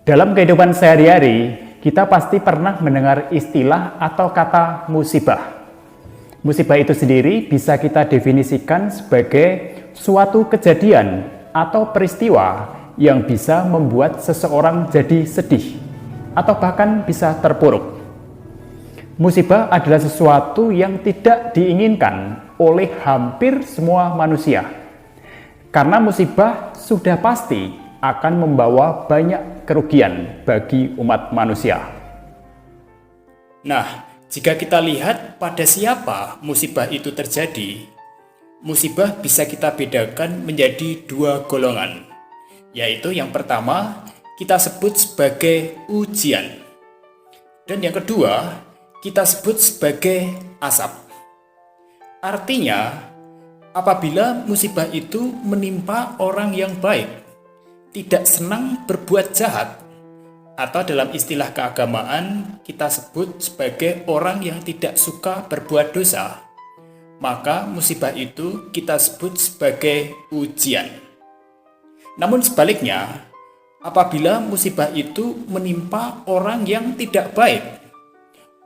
Dalam kehidupan sehari-hari, kita pasti pernah mendengar istilah atau kata musibah. Musibah itu sendiri bisa kita definisikan sebagai suatu kejadian atau peristiwa yang bisa membuat seseorang jadi sedih atau bahkan bisa terpuruk. Musibah adalah sesuatu yang tidak diinginkan oleh hampir semua manusia. Karena musibah sudah pasti akan membawa banyak kerugian bagi umat manusia. Nah, jika kita lihat pada siapa musibah itu terjadi, musibah bisa kita bedakan menjadi dua golongan, yaitu yang pertama kita sebut sebagai ujian, dan yang kedua kita sebut sebagai asap. Artinya, apabila musibah itu menimpa orang yang baik, tidak senang berbuat jahat, atau dalam istilah keagamaan kita sebut sebagai orang yang tidak suka berbuat dosa, maka musibah itu kita sebut sebagai ujian. Namun sebaliknya, apabila musibah itu menimpa orang yang tidak baik,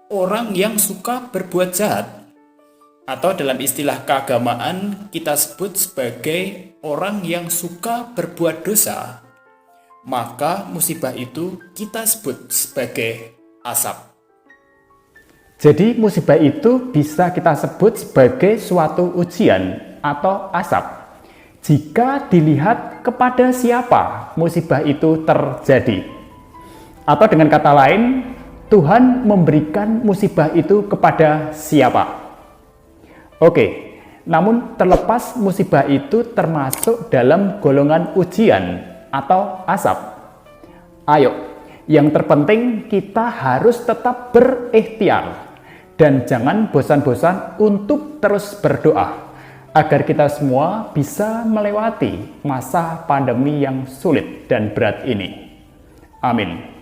orang yang suka berbuat jahat, atau dalam istilah keagamaan kita sebut sebagai orang yang suka berbuat dosa, maka musibah itu kita sebut sebagai asap. Jadi musibah itu bisa kita sebut sebagai suatu ujian atau asap jika dilihat kepada siapa musibah itu terjadi. Atau dengan kata lain, Tuhan memberikan musibah itu kepada siapa. Oke, namun terlepas musibah itu termasuk dalam golongan ujian atau asap. Ayo, yang terpenting kita harus tetap berikhtiar dan jangan bosan-bosan untuk terus berdoa agar kita semua bisa melewati masa pandemi yang sulit dan berat ini. Amin.